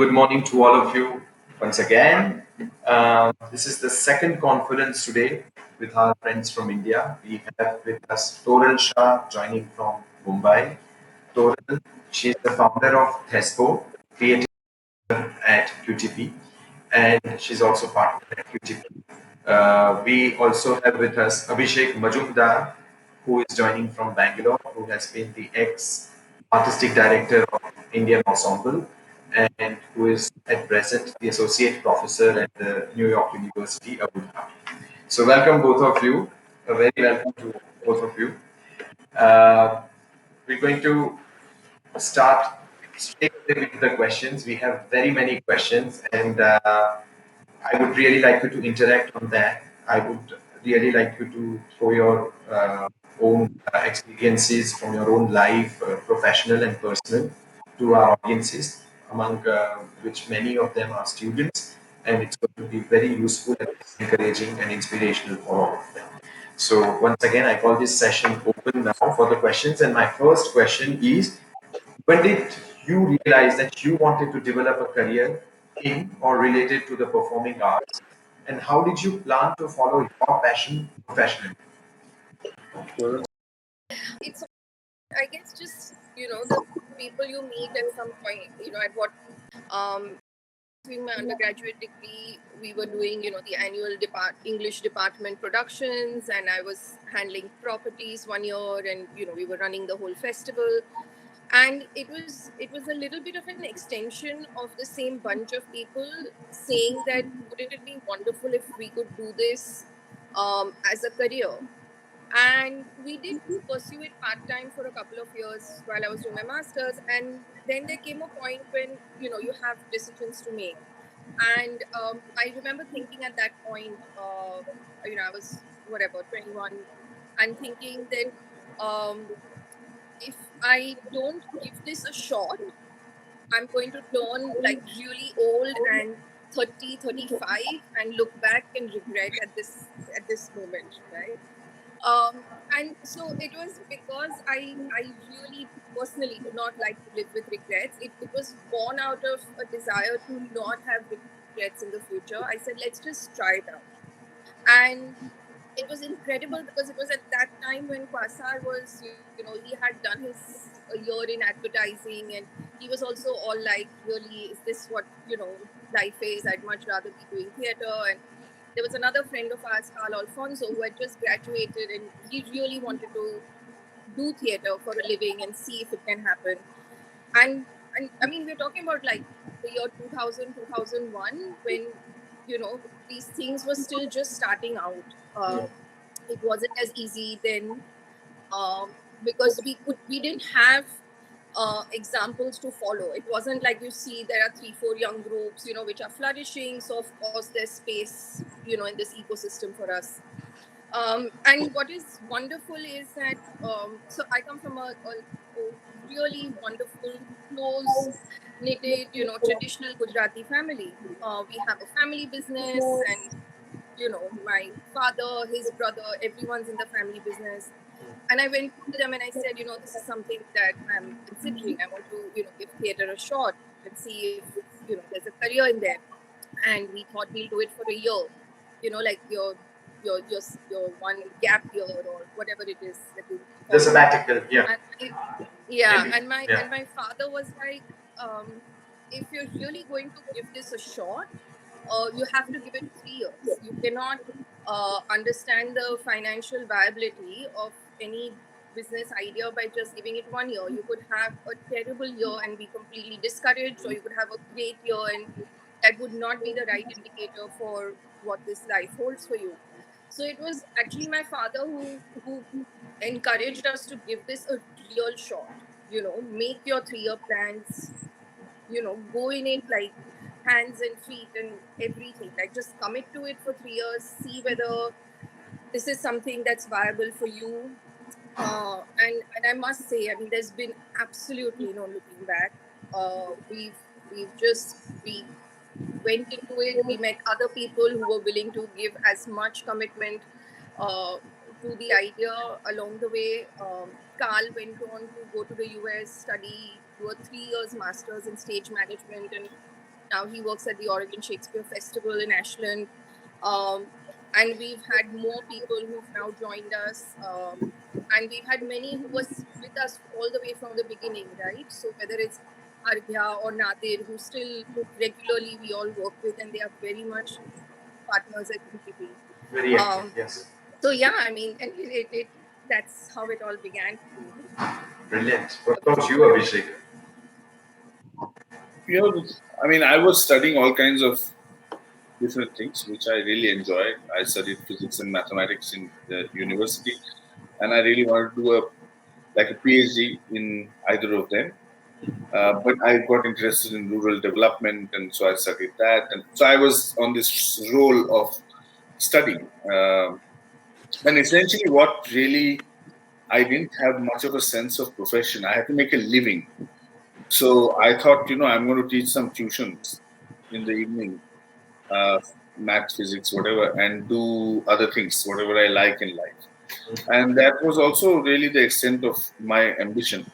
good morning to all of you once again. This is the second conference today with our friends from India. We have with us Toral Shah joining from Mumbai. Toral, she is the founder of Thespo, creative at QTP, and she's also partner at QTP. We also have with us Abhishek Majumdar, who is joining from Bangalore, who has been the ex artistic director of Indian Ensemble and who is at present the associate professor at the New York University, Abu Dhabi. So, welcome both of you. A very welcome to both of you. Uh, we're going to start straight away with the questions. We have very many questions, and I would really like you to interact on that. I would really like you to throw your own experiences from your own life, professional and personal, to our audiences, among which many of them are students, and it's going to be very useful and encouraging and inspirational for all of them. So once again, I call this session open now for the questions. And my first question is, when did you realize that you wanted to develop a career in or related to the performing arts? And how did you plan to follow your passion professionally? It's, I guess, just the people you meet at some point. At what doing my undergraduate degree, we were doing the annual English department productions, and I was handling properties one year, and we were running the whole festival. And it was a little bit of an extension of the same bunch of people saying that wouldn't it be wonderful if we could do this as a career. And we did pursue it part-time for a couple of years while I was doing my master's, and then there came a point when you have decisions to make. And I remember thinking at that point, I was whatever 21, and thinking that if I don't give this a shot, I'm going to turn like really old and 30, 35, and look back and regret at this moment, right? And so it was because I really personally do not like to live with regrets. It was born out of a desire to not have regrets in the future. I said, let's just try it out. And it was incredible because it was at that time when Kwasar was, he had done his a year in advertising, and he was also all like, really, is this what, life is? I'd much rather be doing theatre. And there was another friend of ours, Carl Alfonso, who had just graduated, and he really wanted to do theatre for a living and see if it can happen. And I mean, we're talking about like the year 2000, 2001, when, these things were still just starting out. It wasn't as easy then, because we didn't have examples to follow. It wasn't like you see there are 3, 4 young groups, which are flourishing. So of course there's space, in this ecosystem for us. And what is wonderful is that so I come from a really wonderful, close knitted, traditional Gujarati family. We have a family business, and my father, his brother, everyone's in the family business. And I went to them and I said, this is something that I'm considering. I want to, give theatre a shot and see if, there's a career in there. And we thought we'll do it for a year, like your one gap year or whatever it is that you The call it. sabbatical, yeah. Yeah, Maybe. and my Yeah. and my father was like, if you're really going to give this a shot, you have to give it 3 years. You cannot understand the financial viability of any business idea by just giving it 1 year. You could have a terrible year and be completely discouraged, or you could have a great year, and that would not be the right indicator for what this life holds for you. So it was actually my father who encouraged us to give this a real shot. Make your 3 year plans. Go in it like hands and feet and everything. Like just commit to it for 3 years. See whether this is something that's viable for you. And I must say, I mean, there's been absolutely no looking back. We went into it. We met other people who were willing to give as much commitment uh, to the idea along the way. Carl went on to go to the US, study, do a 3 years master's in stage management, and Now he works at the Oregon Shakespeare Festival in Ashland. And we've had more people who've now joined us. And we've had many who was with us all the way from the beginning, right? So whether it's Arghya or Nadir, who still regularly we all work with, and they are very much partners at UGP. Very active, yes. So yeah, I mean, and that's how it all began. Brilliant. What about you, Abhishek? I mean, I was studying all kinds of different things, which I really enjoyed. I studied physics and mathematics in the university, and I really wanted to do a PhD in either of them. But I got interested in rural development, and so I studied that. And so I was on this role of studying. And essentially, what really I didn't have much of a sense of profession. I had to make a living. So I thought, I'm going to teach some tuitions in the evening, math, physics, whatever, and do other things, whatever I like in life. And that was also really the extent of my ambition.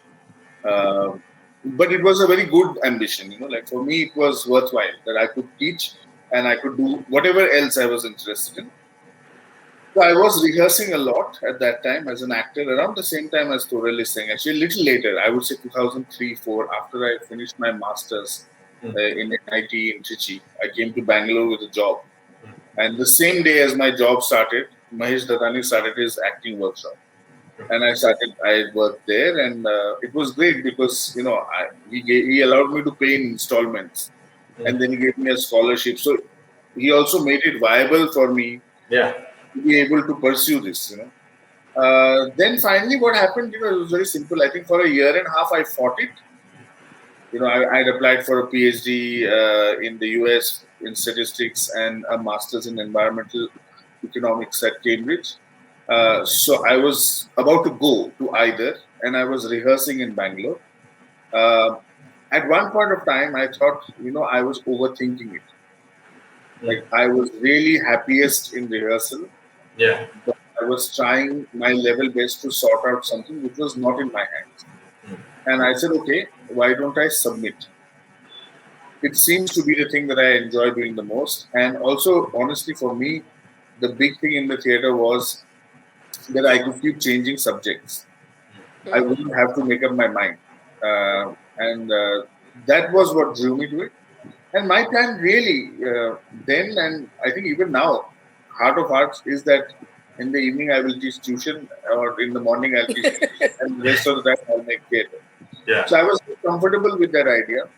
But it was a very good ambition, like for me, it was worthwhile that I could teach and I could do whatever else I was interested in. So I was rehearsing a lot at that time as an actor around the same time as Torel is saying. Actually, a little later, I would say 2003-4, after I finished my master's in NIT in Trichy, I came to Bangalore with a job. And the same day as my job started, Mahesh Dadani started his acting workshop. And I worked there, and it was great because, he allowed me to pay in installments. And then he gave me a scholarship. So he also made it viable for me to be able to pursue this, Then finally what happened, it was very simple. I think for a year and a half, I fought it. I had applied for a PhD in the US in statistics and a master's in environmental economics at Cambridge. So I was about to go to either, and I was rehearsing in Bangalore. At one point of time, I thought, I was overthinking it. Like I was really happiest in rehearsal. Yeah. But I was trying my level best to sort out something which was not in my hands. And I said, okay, why don't I submit? It seems to be the thing that I enjoy doing the most. And also, honestly, for me, the big thing in the theater was that I could keep changing subjects. I wouldn't have to make up my mind. And that was what drew me to it. And my plan really then, and I think even now, heart of hearts, is that in the evening I will teach tuition, or in the morning I'll teach tuition, and the rest of the time I'll make theatre. Yeah. So I was comfortable with that idea.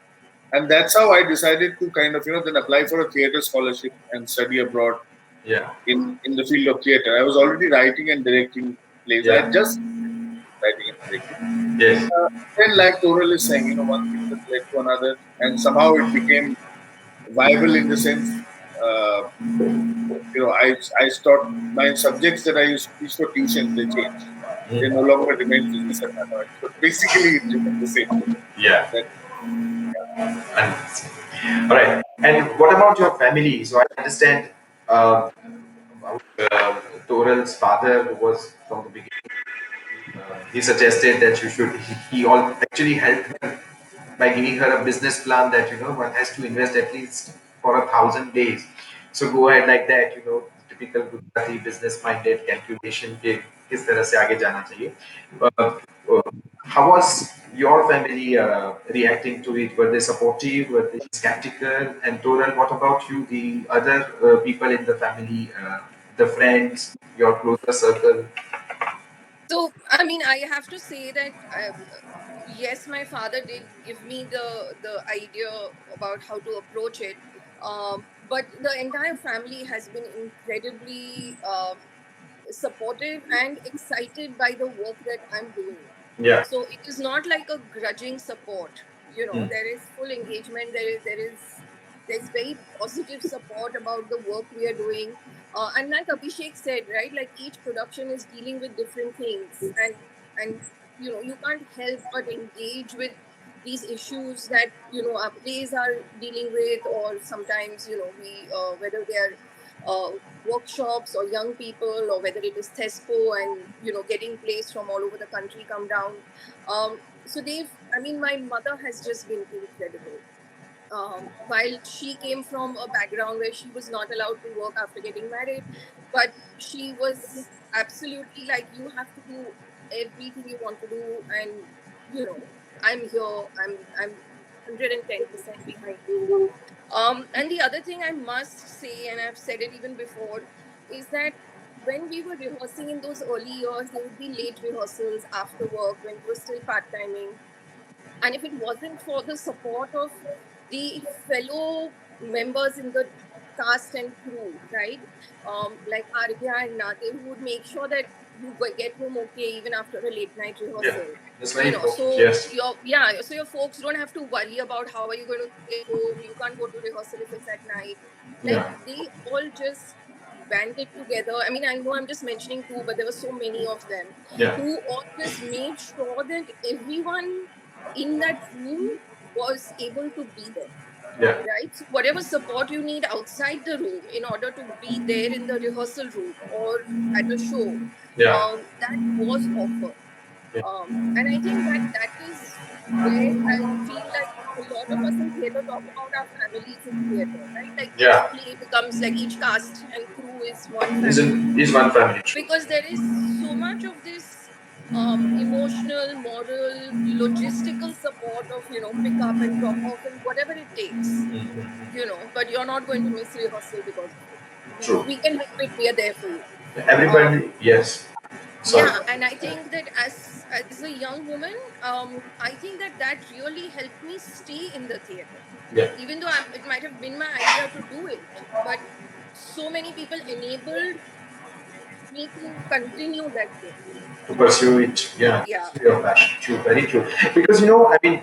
And that's how I decided to kind of, then apply for a theatre scholarship and study abroad in the field of theatre. I was already writing and directing plays. I had just writing and directing. Yes. Then, like Torel is saying, one thing that led to another, and somehow it became viable in the sense, I stopped my subjects that I used to teach for tuition, they changed. They no longer remain physics and mathematics. But basically, it remained the same. Yeah. All right. And what about your family? So I understand Torel's father, who was from the beginning, he suggested that you should. He all actually helped her by giving her a business plan that one has to invest at least for 1,000 days. So go ahead like that. Typical Gujarati business-minded calculation के किस तरह से आगे जाना चाहिए. How was your family reacting to it? Were they supportive? Were they skeptical? And Torel, what about you? The other people in the family, the friends, your closer circle? So, I mean, I have to say that yes, my father did give me the idea about how to approach it, but the entire family has been incredibly supportive and excited by the work that I'm doing. Yeah. So it is not like a grudging support. There is full engagement. There's very positive support about the work we are doing. And like Abhishek said, right, like each production is dealing with different things, and you can't help but engage with these issues that our plays are dealing with, or sometimes we whether they are workshops or young people, or whether it is TESPO and getting plays from all over the country come down. So my mother has just been incredible. while she came from a background where she was not allowed to work after getting married, but she was absolutely like, you have to do everything you want to do, and you know, I'm here, I'm 110% behind you. And the other thing I must say, and I've said it even before, is that when we were rehearsing in those early years, there would be late rehearsals after work when we were still part timing, and if it wasn't for the support of the fellow members in the cast and crew, right, like Arghya and Nate, who would make sure that you get home okay even after a late night Yeah, rehearsal. that's very important. So Yes. your folks don't have to worry about how are you going to get home. You can't go to rehearsal if it's at night. Like, Yeah. they all just banded together. I mean, I know I'm just mentioning two, but there were so many of them Yeah. who all just made sure that everyone in that room was able to be there, Yeah. right? So whatever support you need outside the room in order to be there in the rehearsal room or at a show, Yeah. that was offered. Yeah. And I think that that is where I feel like a lot of us in theatre talk about our families in theatre, right? Like, each Yeah. play becomes like, each cast and crew is one family, Is one family true? because there is so much of this emotional, moral, logistical support of, pick up and drop off and whatever it takes, but you're not going to miss rehearsal because of it. True. We can help it. We are there for you. Everybody, yes. Sorry. Yeah, and I think that as a young woman, I think that that really helped me stay in the theatre. Yeah. Even though it might have been my idea to do it, but so many people enabled me to continue that thing. To pursue it. Yeah. Yeah. Pursue your passion. True. Very true. Because I mean,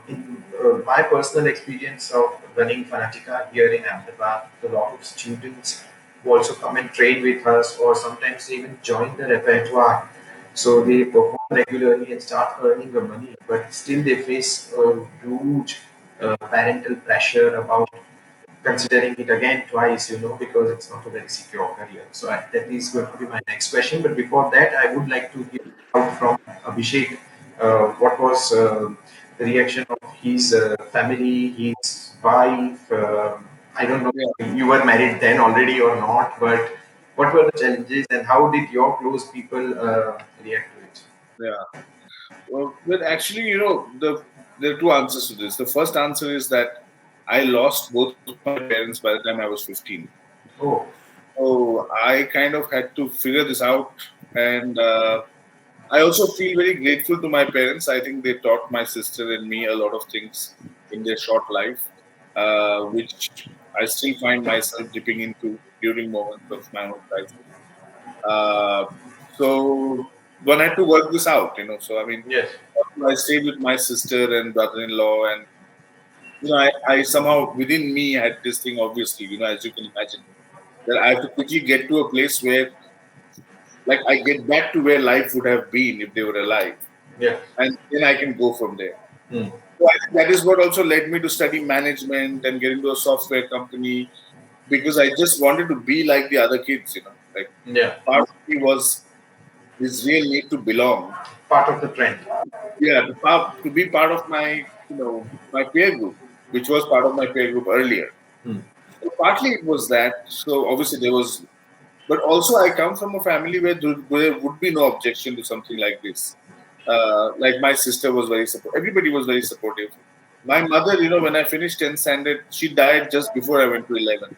in my personal experience of running Fanatica here in Ahmedabad, a lot of students who also come and train with us, or sometimes they even join the repertoire. So they perform regularly and start earning the money, but still they face a huge parental pressure about considering it again twice, because it's not a very secure career. So that is going to be my next question. But before that, I would like to hear out from Abhishek. What was the reaction of his family, his wife? I don't know Yeah. if you were married then already or not, but what were the challenges and how did your close people react to it? Yeah. Well, but actually, there are two answers to this. The first answer is that I lost both my parents by the time I was 15. Oh, So I kind of had to figure this out, and I also feel very grateful to my parents. I think they taught my sister and me a lot of things in their short life, which I still find myself dipping into during moments of my own life. Uh, so one had to work this out. So I mean, yes. I stayed with my sister and brother-in-law, and I somehow within me had this thing. Obviously, as you can imagine, that I have to quickly get to a place where, like, I get back to where life would have been if they were alive, Yeah. and then I can go from there. Hmm. So I think that is what also led me to study management and get into a software company, because I just wanted to be like the other kids. Like, Yeah. part of me was this real need to belong. Part of the trend. Yeah, to be part of my peer group, which was part of my peer group earlier. Hmm. So partly it was that. So obviously there was, but also I come from a family where there would be no objection to something like this. Like, my sister was very supportive. Everybody was very supportive. My mother, when I finished 10th standard, she died just before I went to 11.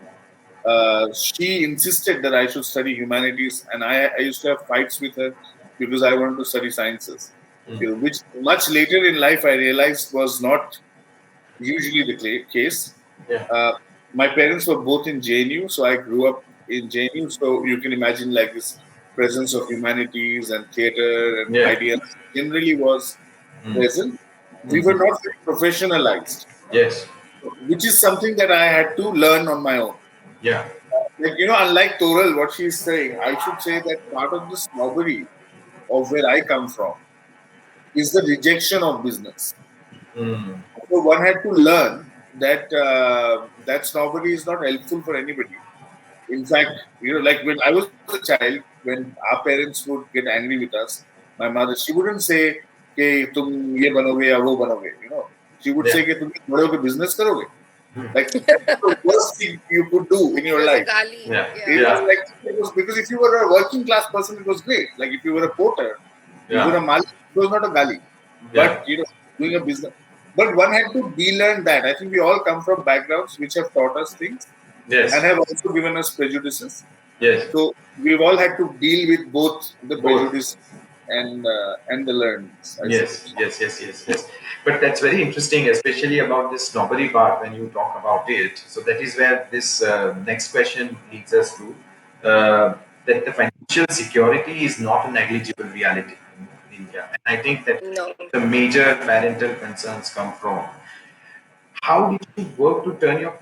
She insisted that I should study humanities, and I used to have fights with her because I wanted to study sciences, which much later in life I realized was not usually the case. Yeah. My parents were both in JNU, so I grew up in JNU. So you can imagine, like, this presence of humanities and theatre and Yeah. ideas generally was Hmm. present. We were not very professionalized, Yes. which is something that I had to learn on my own. Yeah. Like, unlike Toral, what she's saying, I should say that part of the snobbery of where I come from is the rejection of business. Hmm. So one had to learn that that snobbery is not helpful for anybody. In fact, like, when I was a child, when our parents would get angry with us, my mother, she wouldn't say, "Ke tum ye banoge ya wo banoge." She would Yeah. say, "Ke tum bade hoke business karoge." Like that's the worst thing you could do in It your was a life. gali. Yeah. It Yeah. was like it was because if you were a working class person, it was great. Like if you were a porter, you were a Yeah. malik, it was not a gali. Yeah. But doing a business. But one had to de-learn that. I think we all come from backgrounds which have taught us things and Yes. have also given us prejudices. Yes. So we've all had to deal with both the Both. prejudice and the learnings, I Yes, suppose. yes, yes, yes, yes. But that's very interesting, especially about this snobbery part when you talk about it. So that is where this next question leads us to, that the financial security is not a negligible reality in India. And I think that No. the major parental concerns come from. How did you work to turn your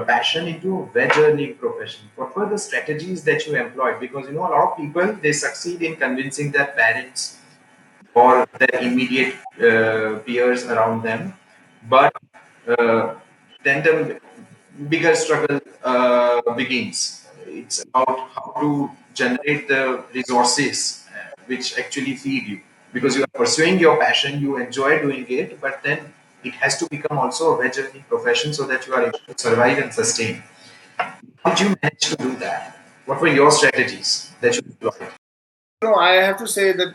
passion into a wage earning profession? What were the strategies that you employed? Because a lot of people they succeed in convincing their parents or their immediate peers around them. But uh, then the bigger struggle begins. It's about how to generate the resources which actually feed you. Because you are pursuing your passion, you enjoy doing it, but then it has to become also a wage earning profession so that you are able to survive and sustain. How did you manage to do that? What were your strategies that you employed? No, I have to say that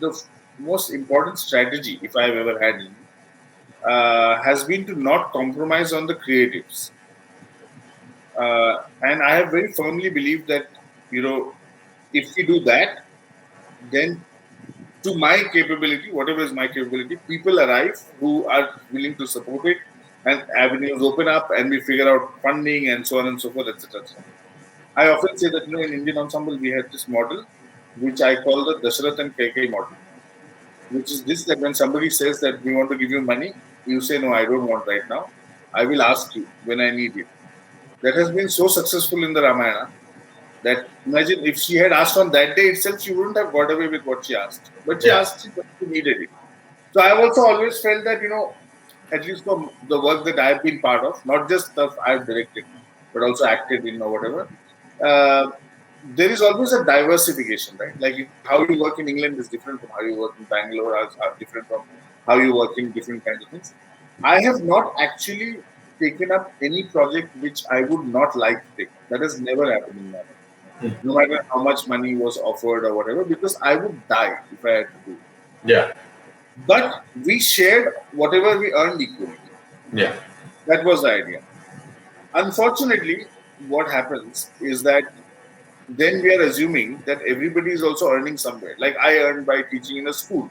the most important strategy, if I've ever had any, has been to not compromise on the creatives. And I have very firmly believed that, if we do that, then to my capability, whatever is my capability, people arrive who are willing to support it, and avenues open up, and we figure out funding and so on and so forth, etc. I often say that in Indian ensemble we had this model, which I call the Dasharath and Kaikai model, which is this: that when somebody says that we want to give you money, you say no, I don't want right now. I will ask you when I need it. That has been so successful in the Ramayana that imagine if she had asked on that day itself, she wouldn't have got away with what she asked. But she Yeah, asked it when she needed it. So I've also always felt that, at least from the work that I've been part of, not just stuff I've directed, but also acted in or whatever, uh, there is always a diversification, right? Like how you work in England is different from how you work in Bangalore, are different from how you work in different kinds of things. I have not actually taken up any project which I would not like to take. That has never happened in my life, no matter how much money was offered or whatever, because I would die if I had to do it. yeah, But we shared whatever we earned equally. yeah, That was the idea. Unfortunately, what happens is that then we are assuming that everybody is also earning somewhere. Like I earned by teaching in a school.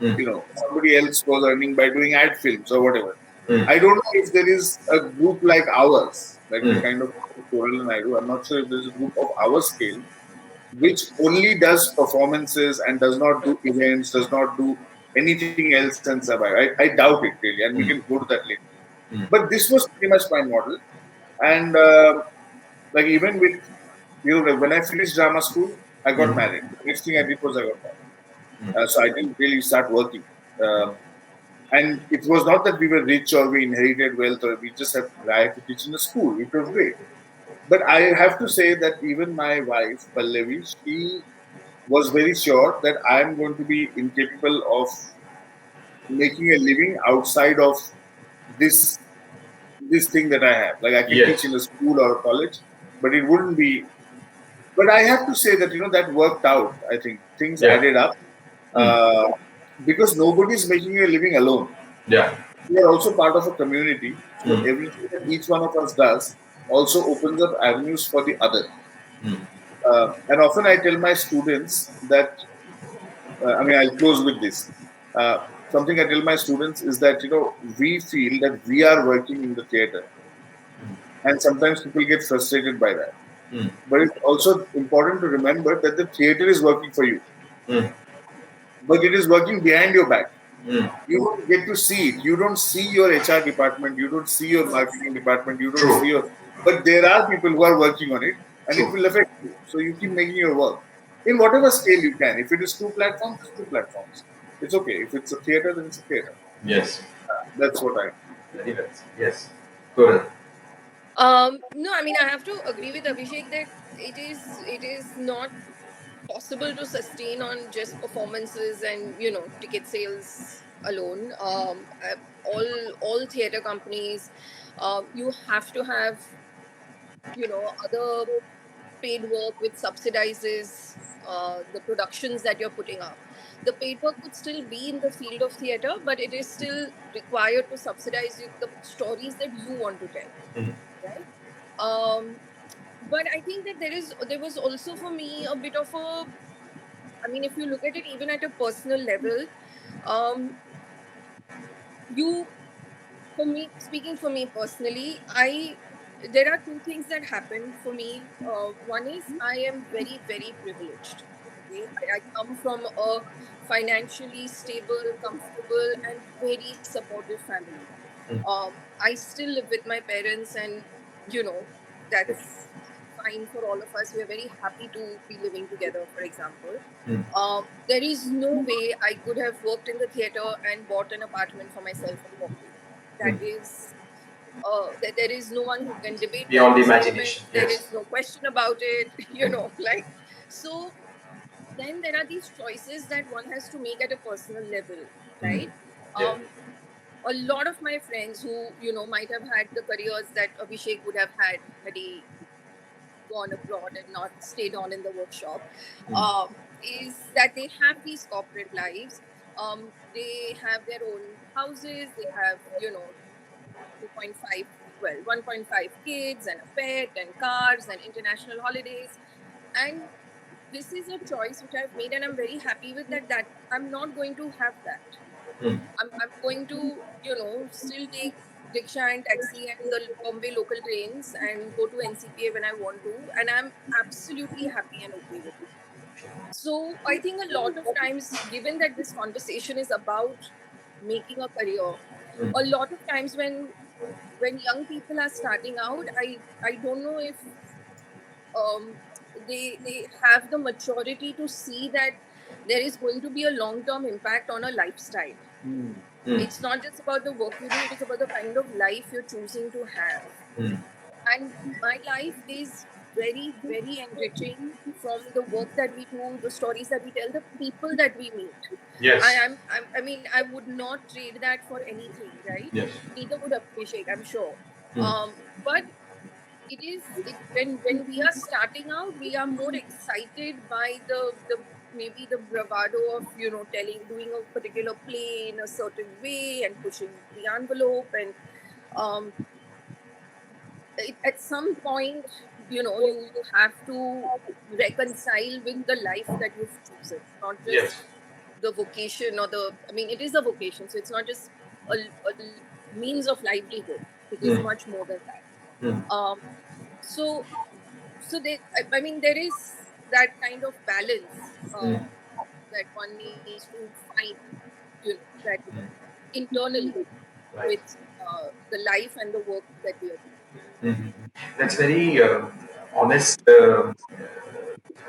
mm, Somebody else was earning by doing ad films or whatever. mm, I don't know if there is a group like ours, like the mm. kind of Coral and I do. I'm not sure if there's a group of our scale which only does performances and does not do events, does not do anything else and survive. I doubt it really, and we Mm, can go to that later. mm, But this was pretty much my model, and like even with like when I finished drama school, I got mm, married. The next thing I did was I got married. mm. So I didn't really start working. And it was not that we were rich or we inherited wealth or we just had to teach in a school, which was great. But I have to say that even my wife, Pallavi, she was very sure that I am going to be incapable of making a living outside of this this thing that I have. Like I can teach Yes. in a school or a college, but it wouldn't be. But I have to say that that worked out. I think things Yeah. added up Mm, uh, because nobody is making a living alone. yeah. We are also part of a community, so Mm, everything that each one of us does also opens up avenues for the other. mm. And often I tell my students that I'll close with this. Something I tell my students is that we feel that we are working in the theater, and sometimes people get frustrated by that. Mm, But it's also important to remember that the theater is working for you, mm, but it is working behind your back. mm. You don't get to see it. You don't see your HR department. You don't see your marketing department. You don't see True. your. But there are people who are working on it, and it True. will affect you. So you keep making your work in whatever scale you can. If it is two platforms, it's two platforms. It's okay. If it's a theater, then it's a theater. Yes. That's what I. Very well. Yes. Good. No, I mean I have to agree with Abhishek that it is not possible to sustain on just performances and ticket sales alone. All theater companies You have to have, other paid work which subsidizes the productions that you're putting up. The paid work could still be in the field of theater, but it is still required to subsidize the stories that you want to tell, Mhm. right? Um, but I think that there was also for me a bit of a, I mean, if you look at it even at a personal level, um, you for me, speaking for me personally, I there are two things that happen for me. One is I am very very privileged. Okay, I come from a financially stable, comfortable, and very supportive family. Mm. I still live with my parents, and that's fine for all of us. We are very happy to be living together. For example, Mm. there is no way I could have worked in the theater and bought an apartment for myself in Bombay. That Mm. is, that there is no one who can debate Beyond that the statement. imagination. There Yes. is no question about it. Like so. Then there are these choices that one has to make at a personal level, Mm. right? Yeah. A lot of my friends who might have had the careers that Abhishek would have had he gone abroad and not stayed on in the workshop, Mm. is that they have these corporate lives. They have their own houses. They have 2.5, well, 1.5 kids and a pet and cars and international holidays. And this is a choice which I've made, and I'm very happy with that. That I'm not going to have that. Mm. I'm going to, still take rickshaw and taxi and the Bombay local trains and go to NCPA when I want to. And I'm absolutely happy and okay with it. So I think a lot of times, given that this conversation is about making a career, Mm. a lot of times when young people are starting out, I don't know if um, they have the maturity to see that there is going to be a long term impact on a lifestyle. Mm. Mm. It's not just about the work you do, it is about the kind of life you're choosing to have. Mm. And my life is very very enriching from the work that we do, the stories that we tell, the people that we meet. Yes. I mean, I would not trade that for anything, right? Yes. Neither would Abhishek, I'm sure. Mm. But when we are starting out, we are more excited by the maybe the bravado of doing a particular play in a certain way and pushing the envelope. And um, at some point, you have to reconcile with the life that you've chosen, not Yes. just the vocation or the, I mean, it is a vocation, so it's not just a means of livelihood. It is Mm. much more than that. Mm. So I mean, there is that kind of balance Mm. that one needs to find, that Mm. internally Right. with the life and the work that we are doing. Mhm. That's very honest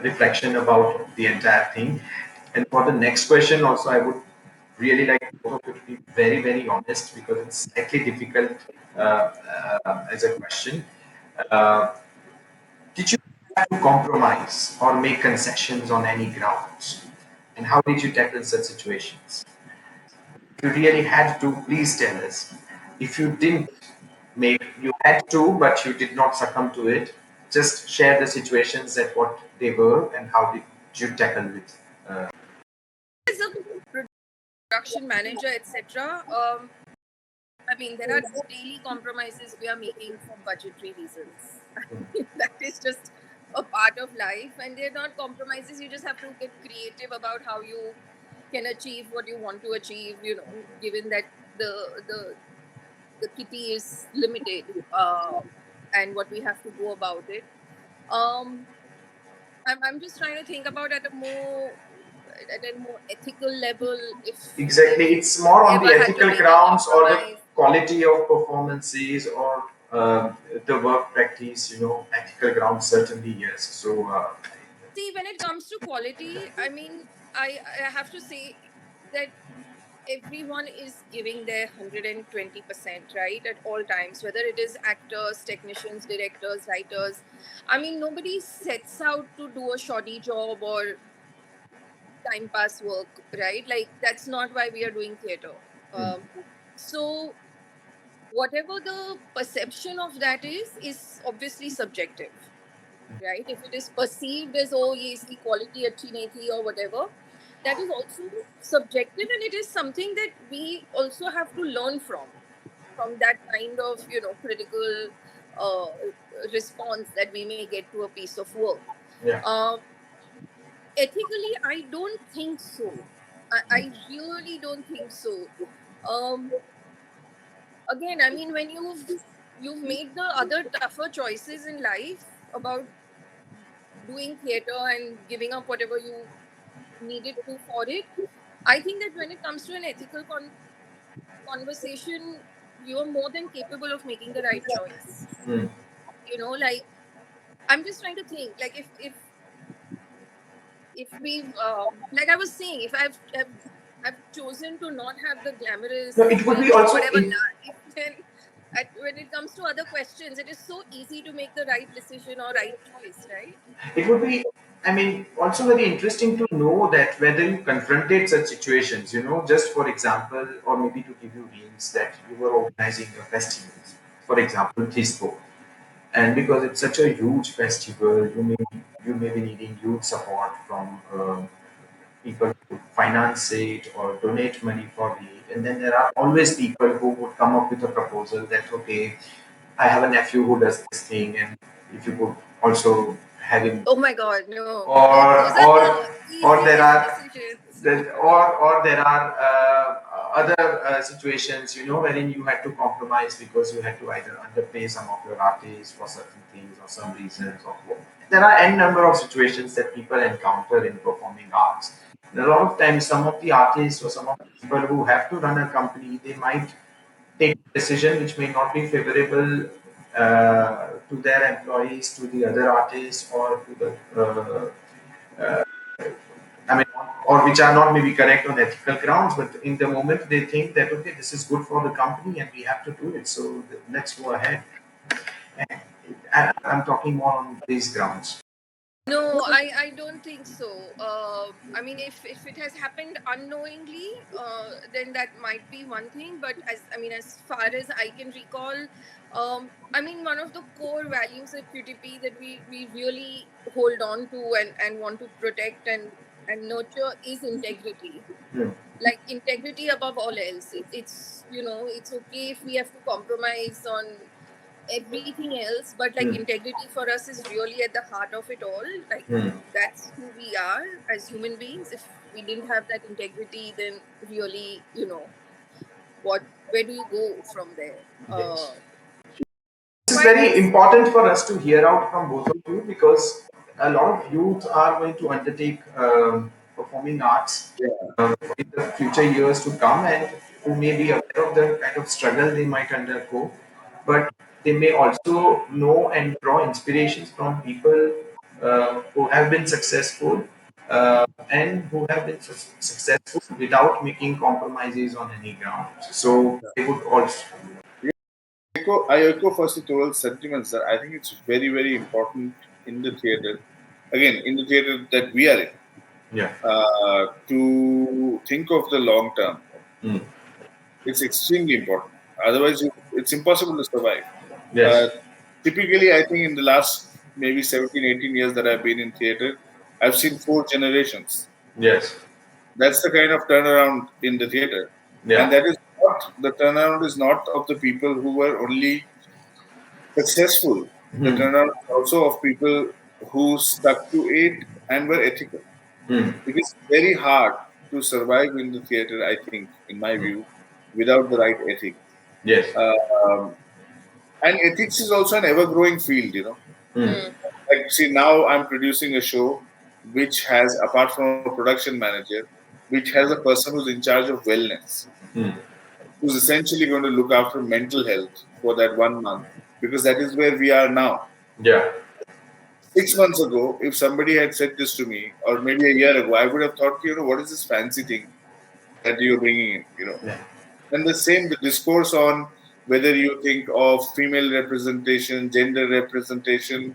reflection about the entire thing. And for the next question, also, I would really like both of you to be very, very honest because it's slightly difficult as a question. Uh, did you have to compromise or make concessions on any grounds? And how did you tackle such situations? If you really had to, please tell us. If you didn't make, you had to, but you did not succumb to it, just share the situations that what they were and how did you tackle it. As a production manager, etc., I mean, there are daily compromises we are making for budgetary reasons. That is just a part of life, and they're not compromises. You just have to get creative about how you can achieve what you want to achieve. Given that the the kitty is limited, and what we have to go about it. Um, I'm just trying to think about at a more ethical level, Exactly, if it's more we on ever the had to ethical make a grounds or the compromise. quality of performances or the work practice, ethical grounds, certainly, yes. So, See, when it comes to quality, I mean, I have to say that everyone is giving their 120%, right, at all times, whether it is actors, technicians, directors, writers. I mean, nobody sets out to do a shoddy job or time pass work, right? Like, that's not why we are doing theater. mm, So whatever the perception of that is obviously subjective, right? If it is perceived as, oh, ye iski quality achhi nahi thi or whatever, that is also subjective, and it is something that we also have to learn from that kind of, critical uh, response that we may get to a piece of work. Yeah. Ethically, I don't think so. I really don't think so. Um, Again, I mean, when you've made the other tougher choices in life about doing theater and giving up whatever you needed to for it, I think that when it comes to an ethical conversation, you are more than capable of making the right choice. Mm. Like, I'm just trying to think, like, if we've like I was saying, if I've chosen to not have the glamorous No, it would be rich also whatever in, life, then when it comes to other questions, it is so easy to make the right decision or right choice, right? it would be, I mean, also very interesting to know that whether you confronted such situations, just for example, or maybe to give you hints that you were organizing a festival, for example, Thispo. And because it's such a huge festival, you may be needing huge support from people to finance it or donate money for it. And then there are always people who would come up with a proposal that, okay, I have a nephew who does this thing, and if you could also have him, Oh my God, no! or Those are the there easiest are decisions. there are other situations, wherein you had to compromise because you had to either underpay some of your artists for certain things or some reasons. There are n number of situations that people encounter in performing arts. And a lot of times, some of the artists or some of the people who have to run a company, they might take a decision which may not be favorable to their employees, to the other artists, or to the I mean, or which are not maybe correct on ethical grounds, but in the moment they think that, okay, this is good for the company and we have to do it, so let's go ahead. And I'm talking more on these grounds. No, I don't think so. I mean, if it has happened unknowingly, then that might be one thing. But as far as I can recall, I mean, one of the core values at QTP that we really hold on to and want to protect and nurture is integrity. Hmm. Like, integrity above all else. It's it's okay if we have to compromise on everything else, but like, Hmm. integrity for us is really at the heart of it all. Like, Hmm. that's who we are as human beings. If we didn't have that integrity, then really, where do you go from there? Yes. So This is I very guess, important for us to hear out from both of you because a lot of youth are going to undertake performing arts in the future years to come, and who may be aware of the kind of struggle they might undergo, but they may also know and draw inspirations from people who have been successful and who have been successful without making compromises on any ground. So they would also. I echo first Toral's sentiments that I think it's very, very important in the theater, again, in the theater that we are in, Yeah. to think of the long term. Mm. It's extremely important. Otherwise, it's impossible to survive. Uh, Yes. Typically, I think in the last maybe 17, 18 years that I've been in theater, I've seen 4 generations. Yes. That's the kind of turnaround in the theater. And Yeah. that is not, the turnaround is not of the people who were only successful. The Hmm. turnaround is also of people who stuck to it and were ethical. Hmm. It is very hard to survive in the theater, I think, in my view, without the right ethics. Yes. Um, and ethics is also an ever-growing field. Hmm. hmm, Like, see, now I'm producing a show which has, apart from a production manager, which has a person who's in charge of wellness, Hmm. who's essentially going to look after mental health for that 1 month, because that is where we are now. Yeah. 6 months ago, if somebody had said this to me, or maybe a year ago, I would have thought, what is this fancy thing that you're bringing in? Yeah. And the discourse on whether you think of female representation, gender representation,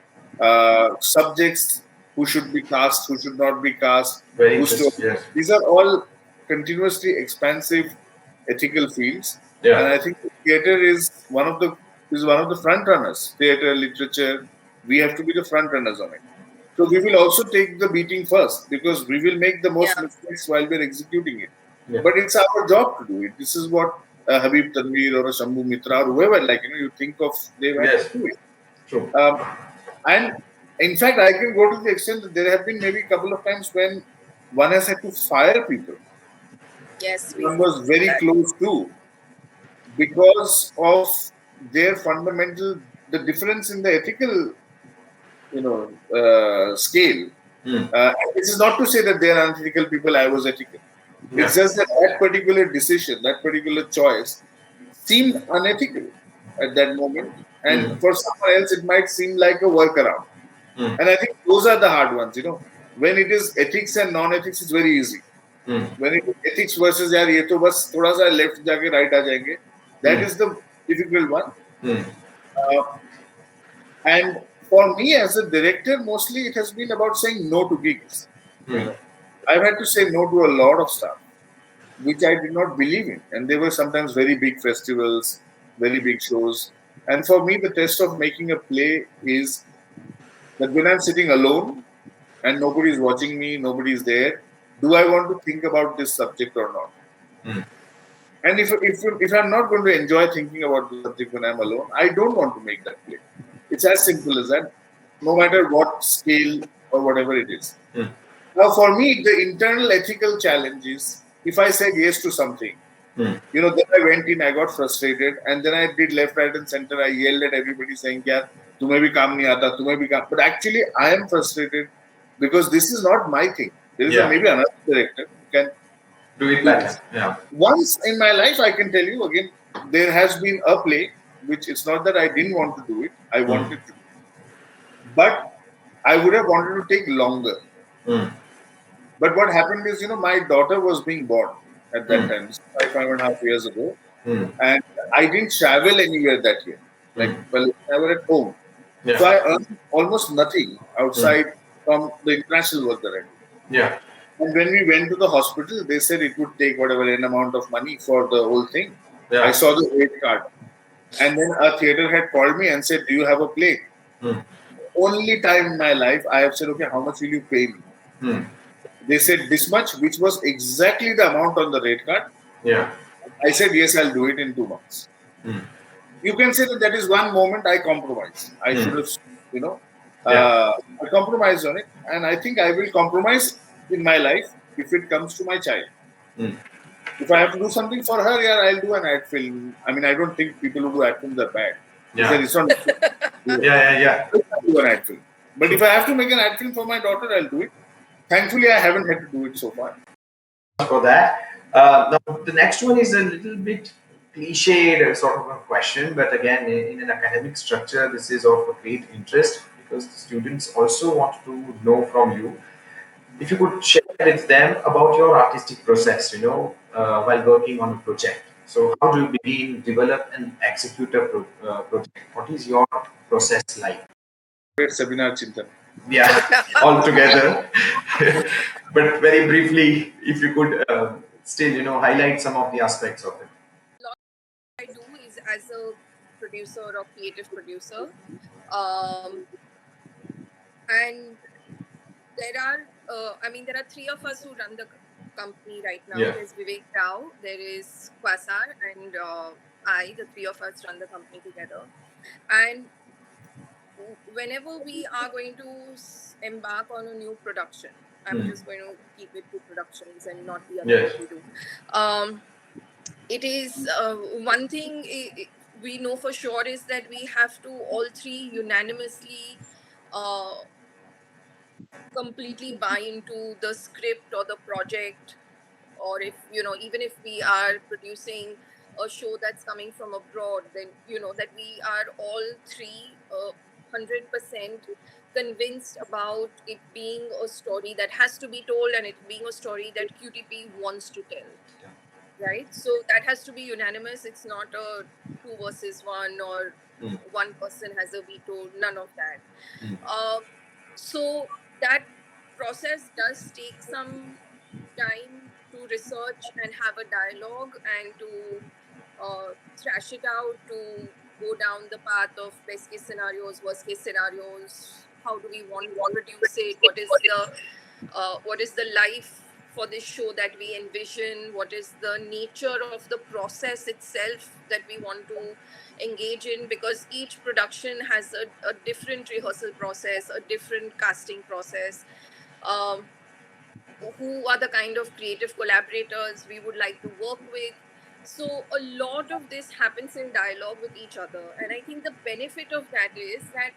subjects who should be cast, who should not be cast, Very who story. interesting. Yes. These are all continuously expansive ethical fields. And Yeah. I think theater is one of the front runners. Theater, literature, we have to be the front runners on it. So we will also take the beating first because we will make the most Yeah. mistakes while we're executing it. Yeah. But it's our job to do it. This is what Habib Tanveer or a Shambhu Mitra or whoever, you think of, they've had to Yes. do it. True. And in fact, I can go to the extent that there have been maybe a couple of times when one has had to fire people. Yes, we One see was very that. close to because of their fundamental, the difference in the ethical, scale. Mm. This is not to say that they are unethical people. I was ethical. Yeah. It's just that that particular decision, that particular choice, seemed unethical at that moment, and Mm. for someone else, it might seem like a workaround. Mm. And I think those are the hard ones. When it is ethics and non-ethics, it's very easy. Mm. When it is ethics versus यार ये तो बस थोड़ा सा left जाके right आ जाएंगे, that Mm. is the difficult one. Mm. Uh, and for me as a director, mostly it has been about saying no to gigs. You Mm. know, I've had to say no to a lot of stuff which I did not believe in, and they were sometimes very big festivals, very big shows. And for me, the test of making a play is that when I'm sitting alone and nobody is watching me, nobody is there, do I want to think about this subject or not? Mm. And if I'm not going to enjoy thinking about the subject when I'm alone, I don't want to make that play. It's as simple as that, no matter what scale or whatever it is. Mm. Now, for me, the internal ethical challenge is if I said yes to something, Mm. then I went in, I got frustrated, and then I did left, right, and center. I yelled at everybody saying, "Yeah, tumhe bhi kaam nahi aata, tumhe bhi kaam." But actually, I am frustrated because this is not my thing. There is Yeah. maybe another director who can Do it do better. this. Yeah. Once in my life, I can tell you again, there has been a play which it's not that I didn't want to do it, I Mm. wanted to, but I would have wanted to take longer. Mm. But what happened is, my daughter was being born at that Mm. time, this is 5.5 years ago, Mm. and I didn't travel anywhere that year. Mm. I was at home. So Yeah. I earned almost nothing Mm. outside from the international work that I do. Yeah. And when we went to the hospital, they said it would take whatever an amount of money for the whole thing. I Yeah. saw the rate card. And then a theater had called me and said, "Do you have a play?" Mm. Only time in my life I have said, "Okay, how much will you pay me?" Mm. They said this much, which was exactly the amount on the rate card. Yeah. I said, "Yes, I'll do it in 2 months." Mm. You can say that is one moment I compromised. I should Mm. have, you know, Yeah. I compromised on it. And I think I will compromise in my life if it comes to my child. Mm. If I have to do something for her, yeah, I'll do an ad film. I mean, I don't think people who do ad films are bad. Yeah. It's not. Yeah. Yeah. I'll do an ad film. But if I have to make an ad film for my daughter, I'll do it. Thankfully, I haven't had to do it so far. For that. Now, the next one is a little bit cliched sort of a question, but again, in an academic structure, this is of a great interest because the students also want to know from you. If you could share with them about your artistic process, while working on a project. So, how do you begin, develop, and execute a project? What is your process like? Great seminar, Chintan. Yeah, all together. But very briefly, if you could still, highlight some of the aspects of it. Lot I do is as a producer or creative producer, um, and there are three of us who run the company right now. Yeah. There's Vivek Rao, there is Quasar, and I. The three of us run the company together, and whenever we are going to embark on a new production, I'm just going to keep it to productions and not the other Yes. thing we do. It is one thing we know for sure is that we have to all three unanimously completely buy into the script or the project, or if even if we are producing a show that's coming from abroad, then that we are all three 100% convinced about it being a story that has to be told and it being a story that QTP wants to tell, right? So that has to be unanimous. It's not a 2 versus 1 or one person has a veto, none of that. So that process does take some time to research and have a dialogue and to thrash it out, to go down the path of best case scenarios, worst case scenarios. How do we want to produce it? What is the life for this show that we envision? What is the nature of the process itself that we want to engage in? Because each production has a different rehearsal process, a different casting process. Who are the kind of creative collaborators we would like to work with? So a lot of this happens in dialogue with each other, and I think the benefit of that is that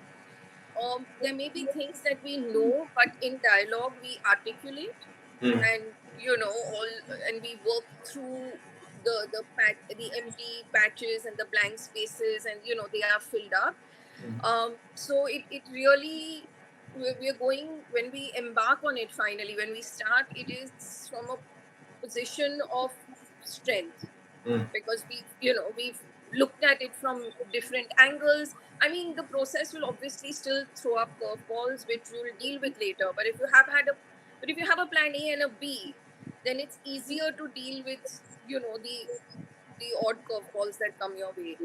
there may be things that we know, but in dialogue we articulate, and and we work through the empty patches and the blank spaces, and they are filled up. So it really, we're going, when we embark on it, finally when we start, it is from a position of strength, because we've looked at it from different angles. I mean, the process will obviously still throw up curveballs, which we'll deal with later. But if you have a plan A and a B, then it's easier to deal with the odd curveballs that come your way.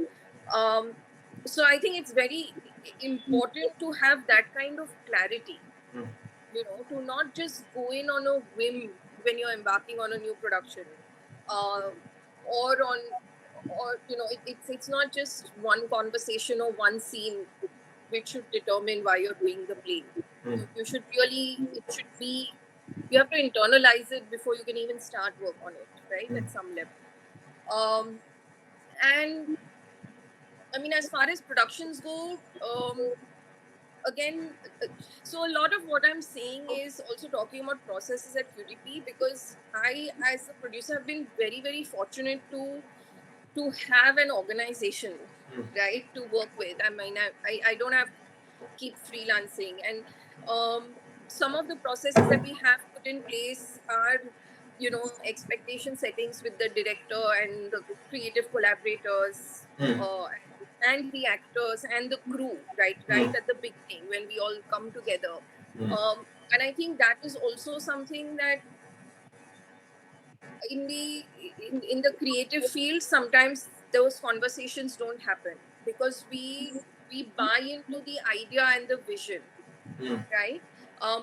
So I think it's very important to have that kind of clarity. To not just go in on a whim when you're embarking on a new production, it's not just one conversation or one scene which should determine why you're doing the play. You have to internalize it before you can even start work on it, right? At some level. And I mean, as far as productions go, again, so a lot of what I'm saying is also talking about processes at QTP, because I, as a producer, have been very, very fortunate to have an organization, right, to work with. I mean, I don't have to keep freelancing, and some of the processes that we have put in place are, expectation settings with the director and the creative collaborators, and the actors and the crew, right at the beginning, when we all come together. And I think that is also something that in the creative field, sometimes those conversations don't happen, because we buy into the idea and the vision, right?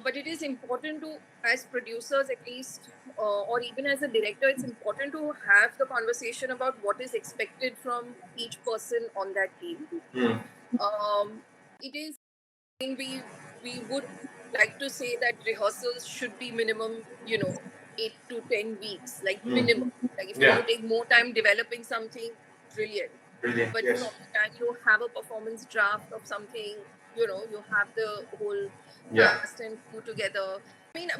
But it is important to, as producers at least, or even as a director, it's important to have the conversation about what is expected from each person on that team. It is, we would like to say that rehearsals should be minimum, 8 to 10 weeks, like minimum. Like if you want to take more time developing something, brilliant. But Yes. from the time you have a performance draft of something, you have the whole cast and crew together. I mean,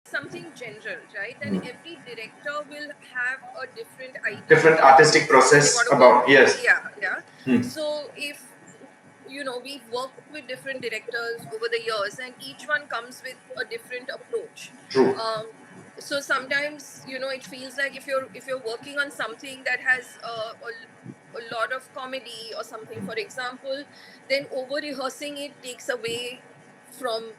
something general, right? And every director will have a different idea, Different artistic process about, yes. Yeah. So if we've worked with different directors over the years, and each one comes with a different approach. True. So sometimes it feels like if you're working on something that has a lot of comedy or something, for example, then over rehearsing it takes away from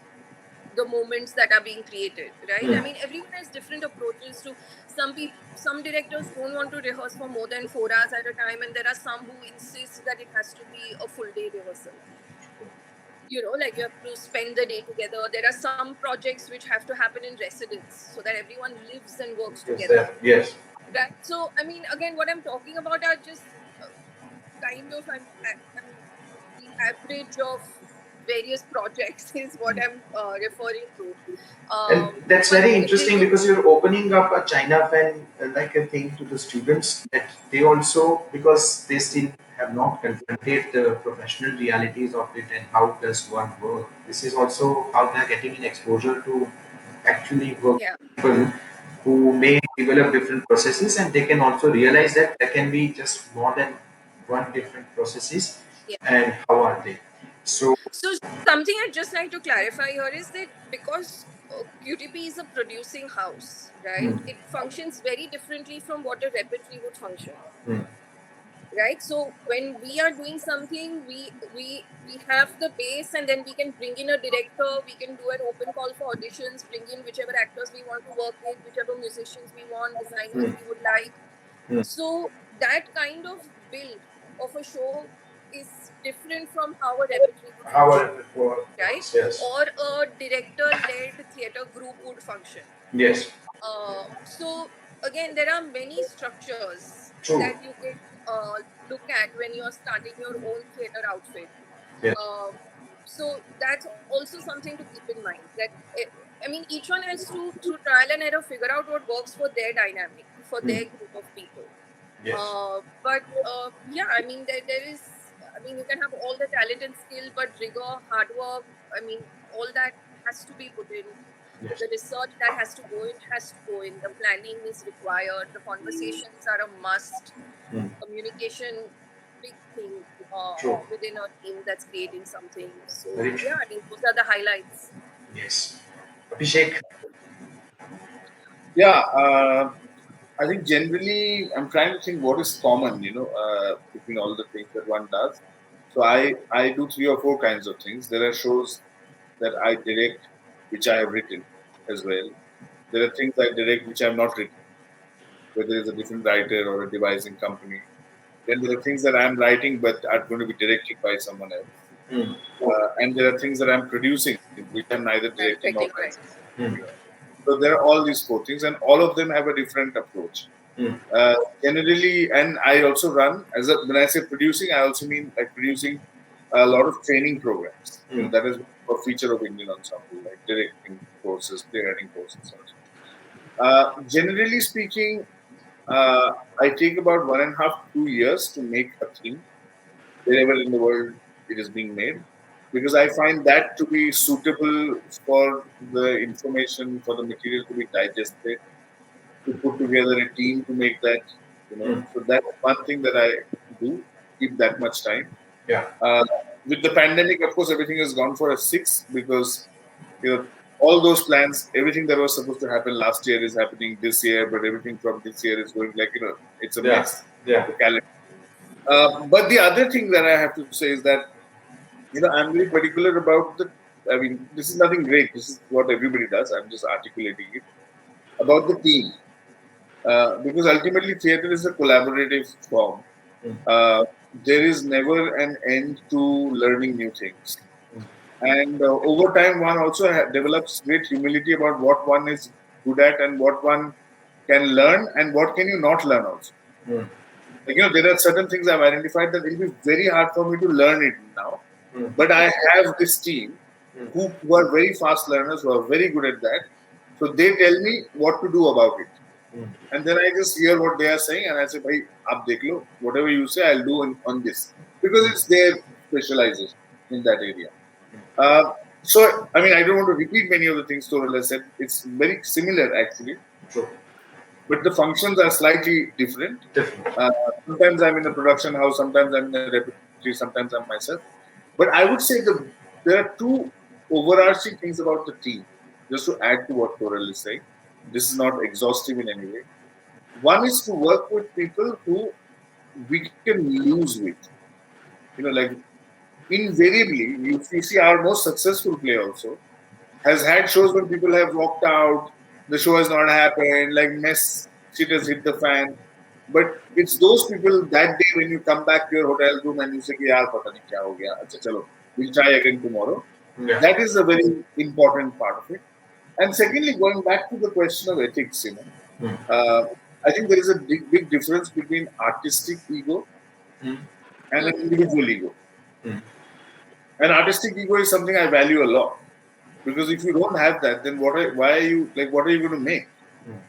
the moments that are being created, right? I mean, everyone has different approaches to. Some directors don't want to rehearse for more than 4 hours at a time, and there are some who insist that it has to be a full day rehearsal. Like you have to spend the day together. There are some projects which have to happen in residence, so that everyone lives and works together. Yes. Right. So, I mean, again, what I'm talking about are just kind of the average of various projects is what I'm referring to. And that's very interesting, because you're opening up a China fan like a thing to the students, that they also, because they still have not confronted the professional realities of it and how does one work. This is also how they're getting an exposure to actually work with people who may develop different processes, and they can also realize that there can be just more than one different processes, and how are they. So something I'd just like to clarify here is that because QTP is a producing house, right? It functions very differently from what a repertory would function. Right? So when we are doing something, we have the base, and then we can bring in a director, we can do an open call for auditions, bring in whichever actors we want to work with, whichever musicians we want, designers we would like. So that kind of build of a show is different from how a repertory would How function, are it before? right? Yes. Or a director-led theater group would function. Yes. So again, there are many structures True. that you can look at when you're starting your own theater outfit. Yes. So that's also something to keep in mind. That I mean, each one has to, through trial and error, figure out what works for their dynamic, for their group of people. Yes. But yeah, I mean, there is. I mean, you can have all the talent and skill, but rigor, hard work. I mean, all that has to be put in. Yes. The research that has to go in has to go in. The planning is required. The conversations are a must. Communication, big thing True. within a team that's creating something. So Very true. yeah, I mean, those are the highlights. Yes. Abhishek. Yeah, I think generally I'm trying to think what is common, between all the things that one does. So I do 3 or 4 kinds of things. There are shows that I direct, which I have written as well. There are things I direct which I have not written, whether it's a different writer or a devising company. Then there are things that I'm writing but are going to be directed by someone else. And there are things that I'm producing, which I'm neither directing nor writing. So there are all these 4 things, and all of them have a different approach. Generally, and I also run when I say producing, I also mean like producing a lot of training programs. That is a feature of Indian Ensemble, like directing courses, playwriting courses. Also. Generally speaking, I take about 1.5 to 2 years to make a theme wherever in the world it is being made, because I find that to be suitable for the information, for the material to be digested, to put together a team to make that, So that's one thing that I do, keep that much time. Yeah. With the pandemic, of course, everything has gone for a 6 because, all those plans, everything that was supposed to happen last year is happening this year, but everything from this year is going like, it's a mess. Yeah. The calendar. But the other thing that I have to say is that, I'm very particular about this is nothing great. This is what everybody does. I'm just articulating it about the team. Because ultimately, theatre is a collaborative form. There is never an end to learning new things. And over time, one also develops great humility about what one is good at and what one can learn and what can you not learn also. There are certain things I've identified that it will be very hard for me to learn it now. But I have this team who are very fast learners, who are very good at that. So they tell me what to do about it. And then I just hear what they are saying and I say, bhai, aap dekh lo, whatever you say, I'll do on this. Because it's their specialization in that area. So, I mean, I don't want to repeat many of the things Toril has said. It's very similar, actually. True. But the functions are slightly different. Sometimes I'm in a production house, sometimes I'm in a repertory, sometimes I'm myself. But I would say there are 2 overarching things about the team, just to add to what Toril is saying. This is not exhaustive in any way. One is to work with people who we can lose with. Like invariably, if you see our most successful play also has had shows when people have walked out, the show has not happened, like mess, shit has hit the fan. But it's those people that day when you come back to your hotel room and you say, yaar, pata nahi kya ho gaya. Achha, chalo, we'll try again tomorrow. Yeah. That is a very important part of it. And secondly, going back to the question of ethics, I think there is a big difference between artistic ego and an individual ego. An artistic ego is something I value a lot, because if you don't have that, then what are you going to make?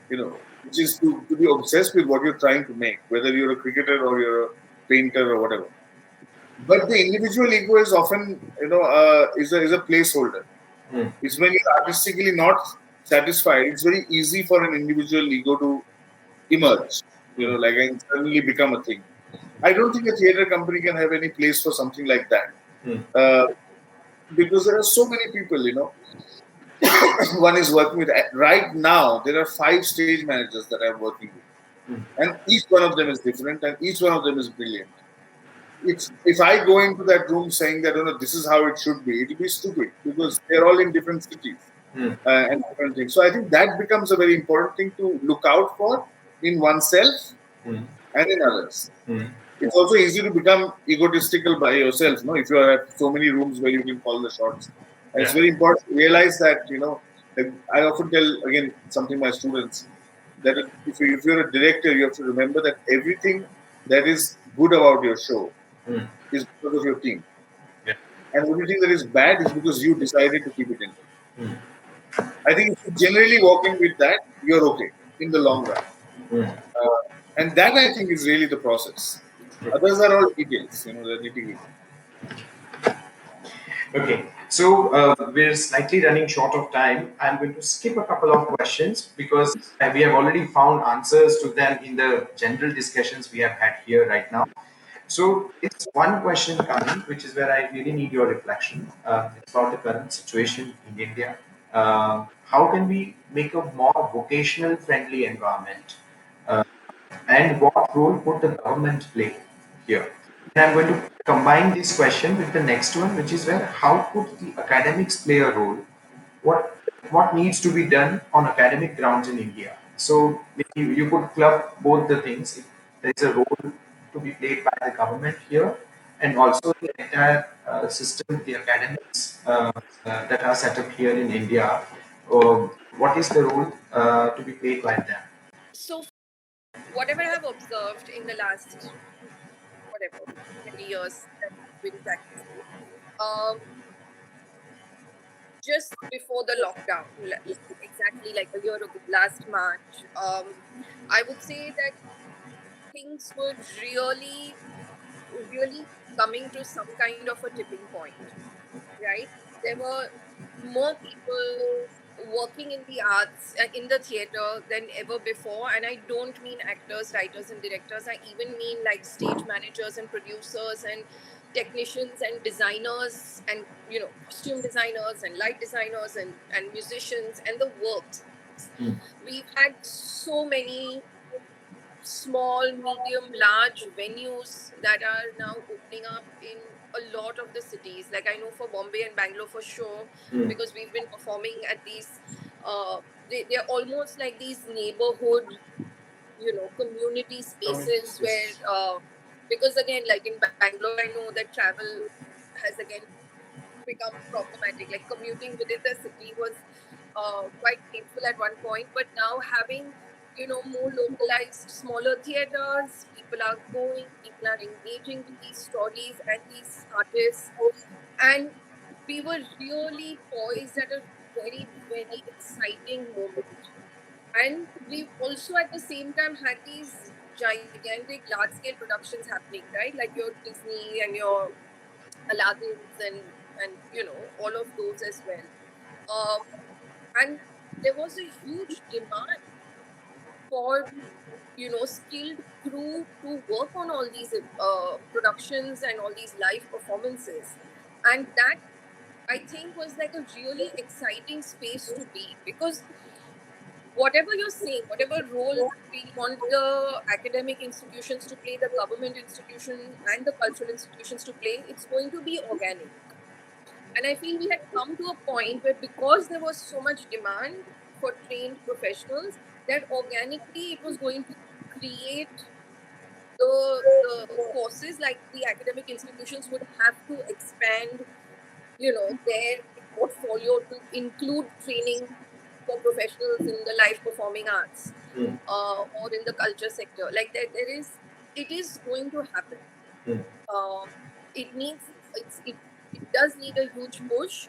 Which is to be obsessed with what you're trying to make, whether you're a cricketer or you're a painter or whatever. But the individual ego is often, is a placeholder. It's when you're artistically not satisfied, it's very easy for an individual ego to emerge, and suddenly become a thing. I don't think a theatre company can have any place for something like that. Because there are so many people, one is working with. Right now, there are 5 stage managers that I'm working with. And each one of them is different and each one of them is brilliant. If I go into that room saying that, this is how it should be, it will be stupid, because they're all in different cities and different things. So I think that becomes a very important thing to look out for in oneself and in others. Mm. It's also easy to become egotistical by yourself, no? If you have so many rooms where you can call the shots. And it's Yeah. very important to realize that, like I often tell, again, something my students, that if you're a director, you have to remember that everything that is good about your show Mm. is because of your team. Yeah. And everything that is bad is because you decided to keep it in. Mm. I think if you generally walk in with that, you're okay in the long run. Mm. And that I think is really the process. Others are all details, the nitty gritty. Okay, so we're slightly running short of time. I'm going to skip a couple of questions because we have already found answers to them in the general discussions we have had here right now. So it's one question coming, which is where I really need your reflection. It's about the current situation in India. How can we make a more vocational friendly environment? Uh, and what role could the government play here? And I'm going to combine this question with the next one, which is where how could the academics play a role? What what needs to be done on academic grounds in India? So maybe you could club both the things. If there is a role to be played by the government here, and also the entire system, the academics that are set up here in India. What is the role to be played by them? So whatever I've observed in the last whatever 20 years that I've been practicing, um, just before the lockdown, exactly like a year ago, last March, I would say that things were really, really coming to some kind of a tipping point, right? There were more people working in the arts, in the theater than ever before. And I don't mean actors, writers, and directors. I even mean like stage managers and producers and technicians and designers and, costume designers and light designers and musicians and the works. Mm. We've had so many small, medium, large venues that are now opening up in a lot of the cities. Like I know for Bombay and Bangalore for sure, Mm. because we've been performing at these. They're almost like these neighborhood, community spaces where, because again, like in Bangalore, I know that travel has again become problematic. Like commuting within the city was quite painful at one point, but now having more localized, smaller theaters, people are going, people are engaging with these stories and these artists, and we were really poised at a very, very exciting moment. And we've also at the same time had these gigantic large scale productions happening, right? Like your Disney and your Aladdin's and all of those as well. Um, and there was a huge demand for skilled crew to work on all these productions and all these live performances, and that I think was like a really exciting space to be, because whatever you're saying, whatever role we want the academic institutions to play, the government institutions and the cultural institutions to play, it's going to be organic. And I feel we had come to a point where, because there was so much demand for trained professionals, that organically it was going to create the courses. Like the academic institutions would have to expand, their portfolio to include training for professionals in the live performing arts, Mm. or in the culture sector. Like it is going to happen. Mm. um, it needs it does need a huge push,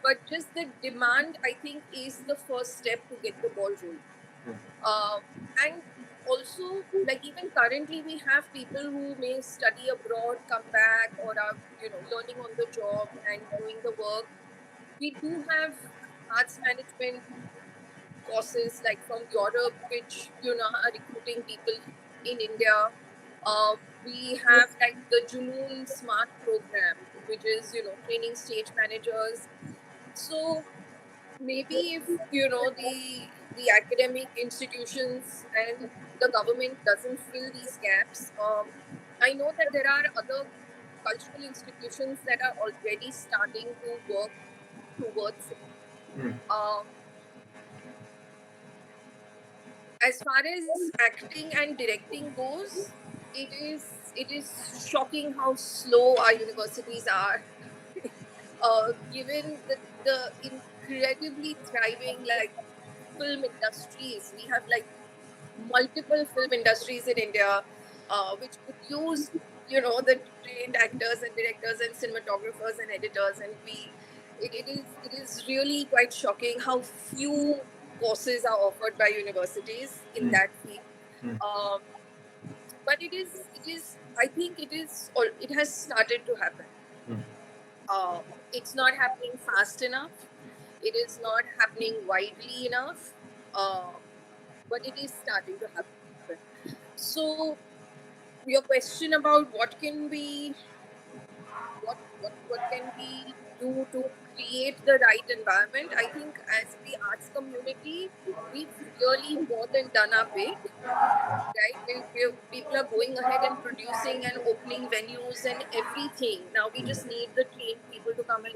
but just the demand, I think, is the first step to get the ball rolling. Mm. And also, like even currently we have people who may study abroad, come back, or are learning on the job and doing the work. We do have arts management courses like from Europe, which are recruiting people in India. We have like the Junoon Smart program, which is training stage managers. So maybe if the academic institutions and the government doesn't fill these gaps, I know that there are other cultural institutions that are already starting to work towards it. Mm. Um, as far as acting and directing goes, it is shocking how slow our universities are. Given the incredibly thriving like film industries, we have like multiple film industries in India, which produce the trained actors and directors and cinematographers and editors, and it is really quite shocking how few courses are offered by universities in Mm. that field. Mm. Um, but it is I think it has started to happen. Mm. Uh, it's not happening fast enough. It is not happening widely enough. Uh, but it is starting to happen. So your question about what can we do to create the right environment? I think as the arts community, we've really more than done our bit, right? People are going ahead and producing and opening venues and everything. Now we just need the trained people to come and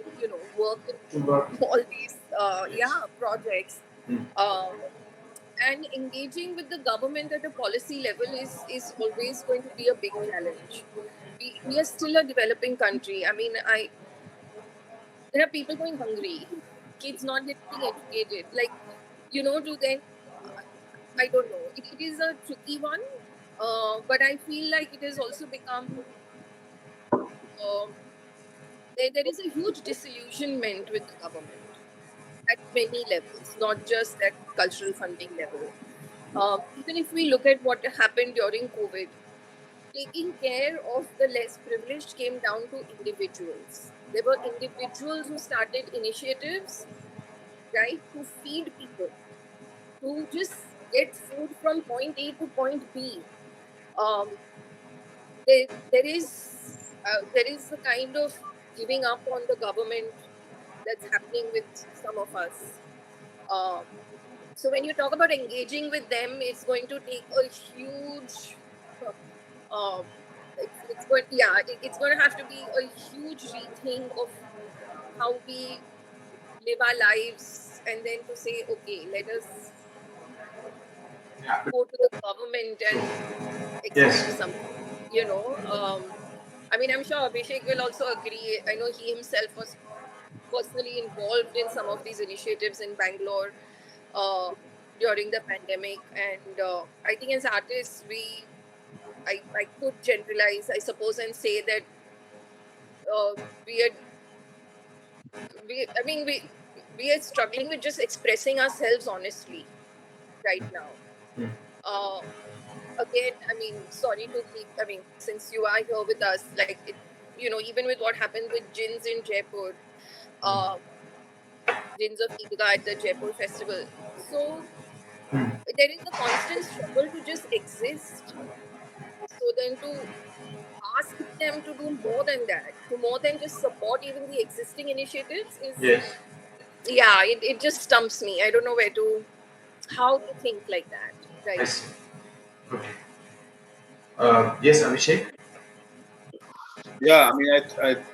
work in To work. all these Yes. projects. Mm. Um, and engaging with the government at a policy level is always going to be a big challenge. We are still a developing country. I mean, there are people going hungry, kids not getting educated. Like, to then, I don't know. It is a tricky one, but I feel like it has also become. Um, there is a huge disillusionment with the government at many levels, not just at cultural funding level. Even if we look at what happened during COVID, taking care of the less privileged came down to individuals. There were individuals who started initiatives, right, to feed people, to just get food from point A to point B. Um, there is a kind of giving up on the government that's happening with some of us. Um, so when you talk about engaging with them, it's going to take a huge um, it's going to have to be a huge rethink of how we live our lives, and then to say, okay, let us Yeah. go to the government and Yes. expect something. I mean, I'm sure Abhishek will also agree. I know he himself was personally involved in some of these initiatives in Bangalore uh, during the pandemic, and I think as artists, I could generalize, I suppose, and say that uh, we are I mean, we are struggling with just expressing ourselves honestly right now. Mm. Uh, Again, I mean, sorry to keep. I mean, since you are here with us, like even with what happened with Jins in Jaipur, Mm. uh, Jins of Eidgah at the Jaipur festival. So Mm. there is a constant struggle to just exist. So then to ask them to do more than that, to more than just support even the existing initiatives is, Yes. yeah, it just stumps me. I don't know how to think like that, I right? see. Okay. Yes, Abhishek. Yeah, I mean,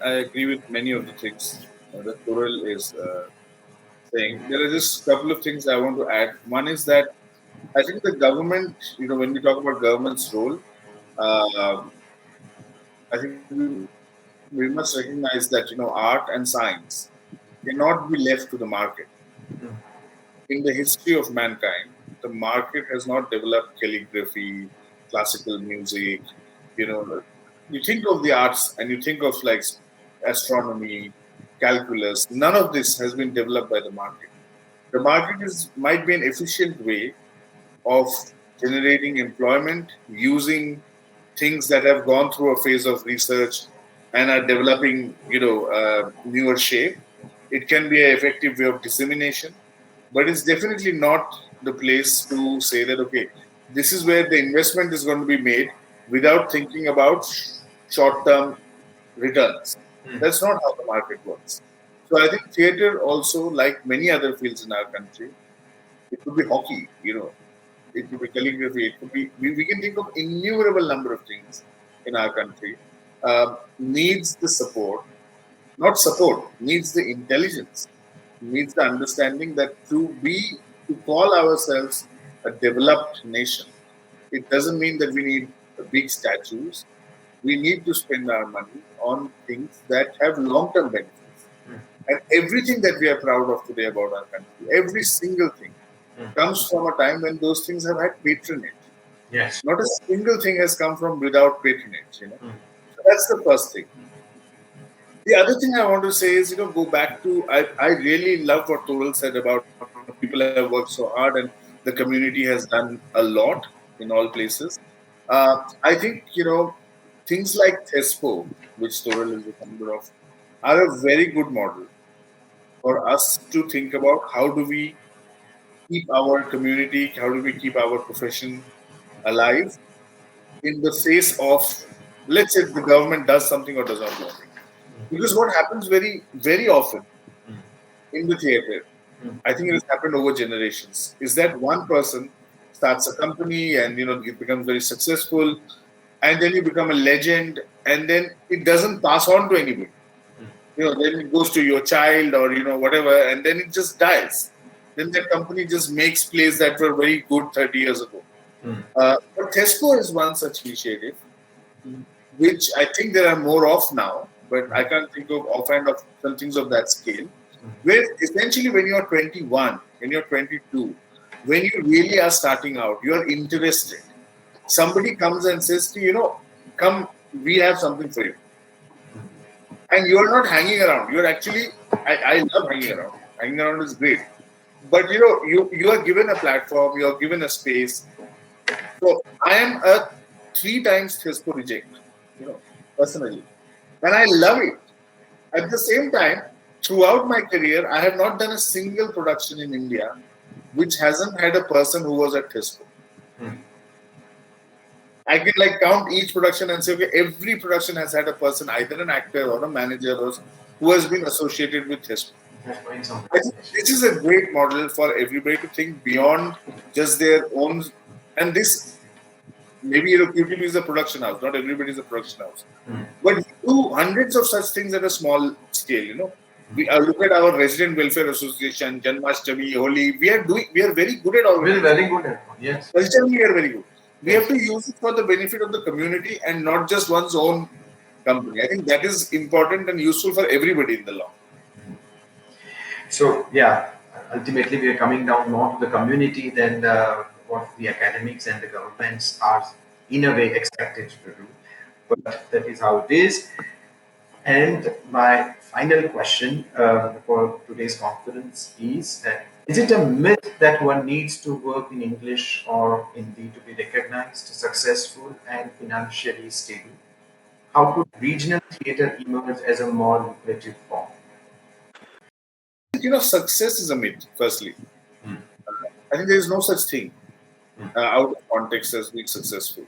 I agree with many of the things that Toral is saying. There are just a couple of things I want to add. One is that I think the government, when we talk about government's role, uh, I think we must recognize that, art and science cannot be left to the market. Mm. In the history of mankind, the market has not developed calligraphy, classical music. You know, you think of the arts and you think of like astronomy, calculus. None of this has been developed by the market. The market is might be an efficient way of generating employment using things that have gone through a phase of research and are developing, newer shape. It can be an effective way of dissemination, but it's definitely not the place to say that, okay, this is where the investment is going to be made without thinking about short-term returns. Mm. That's not how the market works. So I think theater also, like many other fields in our country, it could be hockey, it could be calligraphy, it could be, we can think of innumerable number of things in our country, needs the support, not support, needs the intelligence, needs the understanding that to call ourselves a developed nation, it doesn't mean that we need big statues. We need to spend our money on things that have long-term benefits. Mm. And everything that we are proud of today about our country, every single thing, comes from a time when those things have had patronage. Yes. Not a single thing has come from without patronage. Mm. So that's the first thing. The other thing I want to say is, go back to, I really love what Toral said about people have worked so hard and the community has done a lot in all places. I think, things like TESPO, which Toral is a member of, are a very good model for us to think about how do we keep our community, how do we keep our profession alive in the face of, let's say, the government does something or does not do something. Because what happens very, very often in the theatre, I think it has happened over generations, is that one person starts a company and it becomes very successful, and then you become a legend, and then it doesn't pass on to anybody. Then it goes to your child or whatever, and then it just dies. Then that company just makes plays that were very good 30 years ago. But TESCO is one such initiative, which I think there are more of now, but I can't think of offhand of some things of that scale. Where essentially when you're 21, when you're 22, when you really are starting out, you're interested. Somebody comes and says to you, come, we have something for you. And you're not hanging around. You're actually, I love hanging around. Hanging around is great. But you are given a platform, you are given a space. So I am a 3 times TESCO reject, personally. And I love it. At the same time, throughout my career, I have not done a single production in India which hasn't had a person who was at TESCO. I can count each production and say, okay, every production has had a person, either an actor or a manager, or who has been associated with TESCO. I think this is a great model for everybody to think beyond just their own. And this, maybe QTV is a production house, not everybody is a production house. But we do hundreds of such things at a small scale, We look at our Resident Welfare Association, Janmashtami, Holi. We are very good at organizing. We're very good at it. Yes. Culturally, we are very good. We have to use it for the benefit of the community and not just one's own company. I think that is important and useful for everybody in the long. So, ultimately we are coming down more to the community than what the academics and the governments are in a way expected to do. But that is how it is. And my final question for today's conference is it a myth that one needs to work in English or Hindi to be recognized, successful, and financially stable? How could regional theatre emerge as a more lucrative form? Success is a myth, firstly. I think there is no such thing out of context as being successful.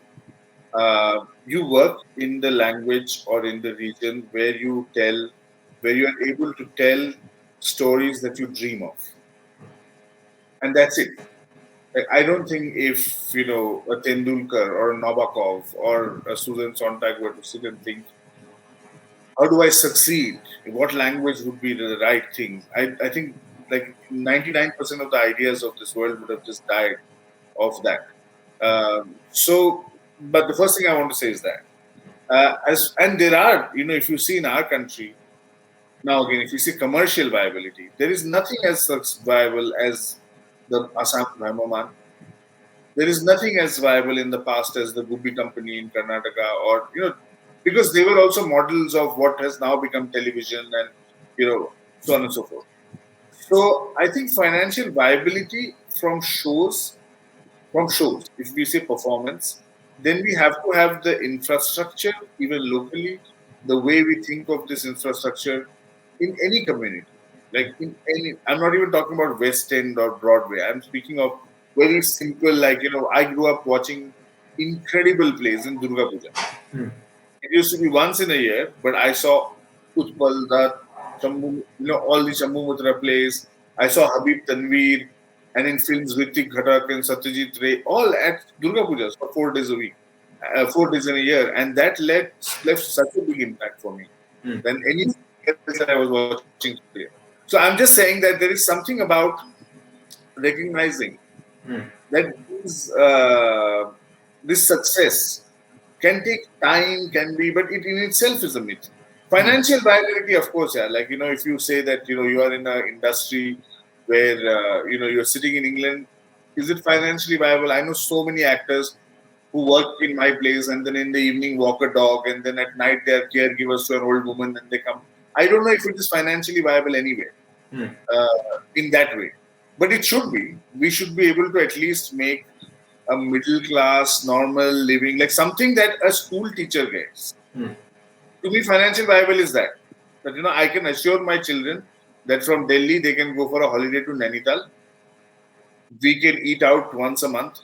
You work in the language or in the region where you are able to tell stories that you dream of. And that's it. I don't think if, a Tendulkar or a Nabokov or a Susan Sontag were to sit and think, how do I succeed? What language would be the right thing? I think 99% of the ideas of this world would have just died of that. But the first thing I want to say is that, and there are, if you see in our country, now again, if you see commercial viability, there is nothing as such viable as the Assam Bhaimaman. There is nothing as viable in the past as the Gubbi Company in Karnataka, or, because they were also models of what has now become television and, so on and so forth. So I think financial viability from shows, if we say performance, then we have to have the infrastructure, even locally, the way we think of this infrastructure in any community. I'm not even talking about West End or Broadway. I'm speaking of very simple, I grew up watching incredible plays in Durga Puja. It used to be once in a year, but I saw Utpal Dutt, all the Shambhu Mitra plays. I saw Habib Tanveer, and in films Ritik Ghatak and Satyajit Ray, all at Durga Puja for 4 days a week, 4 days in a year. And that left such a big impact for me than anything else that I was watching today. So I'm just saying that there is something about recognizing Hmm. that this success can take time, can be, but it in itself is a myth. Financial viability, of course, yeah. Like, if you say that, you are in an industry where, you're sitting in England, is it financially viable? I know so many actors who work in my place and then in the evening walk a dog and then at night they are caregivers to an old woman and they come. I don't know if it is financially viable anyway, Hmm. in that way. But it should be. We should be able to at least make a middle class, normal living, like something that a school teacher gets. Hmm. To me, financial viable is that. That, I can assure my children that from Delhi they can go for a holiday to Nainital. We can eat out once a month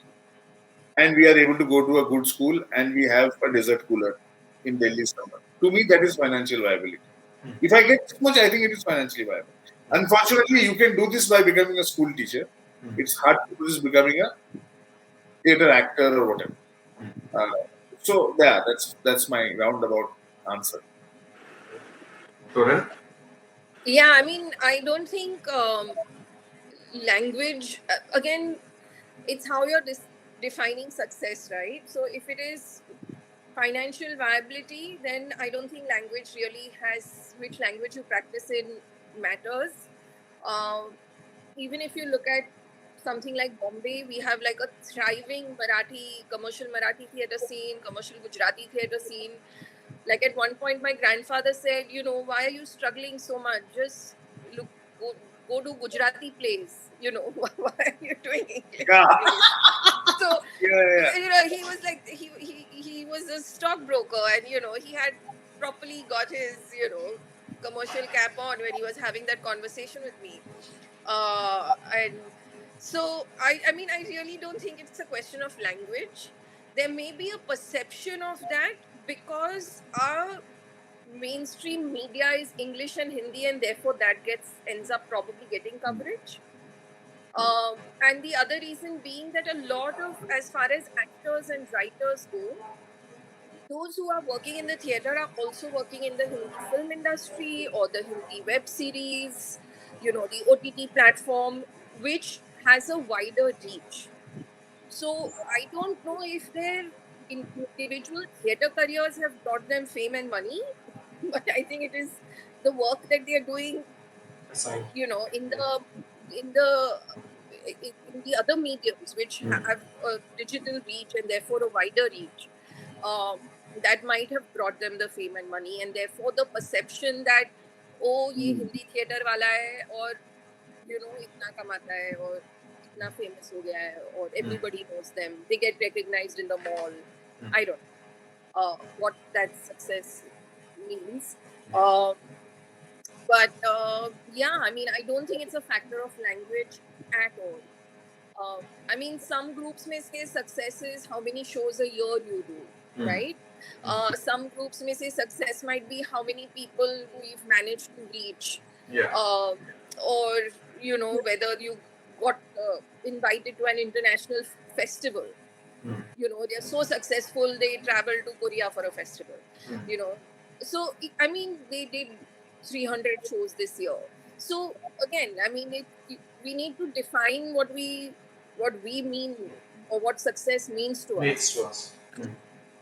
and we are able to go to a good school and we have a dessert cooler in Delhi summer. To me, that is financial viability. If I get this much, I think it is financially viable. Unfortunately, you can do this by becoming a school teacher. It's hard to do this becoming a theater actor or whatever. Uh, so yeah, that's my roundabout answer. Toran? Yeah, I mean, I don't think language, again, it's how you're defining success, right? So if it is financial viability, then I don't think language really has, which language you practice in matters. Even if you look at something like Bombay, we have like a thriving Marathi, commercial Marathi theatre scene, commercial Gujarati theatre scene. Like at one point, my grandfather said, why are you struggling so much? Just look, go to Gujarati plays. Why are you doing English Yeah, plays? So, yeah. he was like, he was a stockbroker, and he had properly got his commercial cap on when he was having that conversation with me. And so I mean, I really don't think it's a question of language. There may be a perception of that because our mainstream media is English and Hindi, and therefore that ends up probably getting coverage. And the other reason being that a lot of, as far as actors and writers go, those who are working in the theater are also working in the Hindi film industry or the Hindi web series, the OTT platform, which has a wider reach. So I don't know if their individual theater careers have brought them fame and money, but I think it is the work that they are doing, Aside. in the in the other mediums which have a digital reach and therefore a wider reach, um, that might have brought them the fame and money, and therefore the perception that ye Hindi theater wala hai, or itna kamata hai, or itna famous ho gaya hai, or everybody knows them, they get recognized in the mall. I don't know what that success means. Um, but yeah, I mean, I don't think it's a factor of language at all. I mean, some groups may say success is how many shows a year you do, right? Some groups may say success might be how many people we've managed to reach, Yeah. or whether you got invited to an international festival. They're so successful they travel to Korea for a festival. So I mean, they did 300 shows this year. So again, I mean, we need to define what we mean, or what success means to us. Makes to us.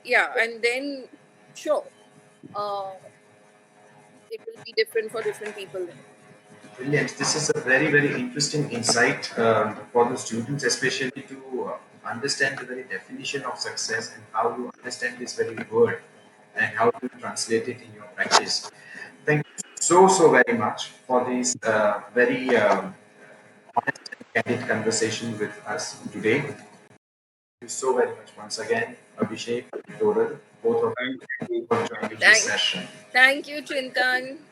Yeah, and then sure, it will be different for different people then. Brilliant. This is a very, very interesting insight for the students, especially to understand the very definition of success and how you understand this very word and how to translate it in your practice. Thank you so very much for this very honest and candid conversation with us today. Thank you so very much once again, Abhishek and Doral, both of Thank you you. for joining this session. Thank you, Chintan.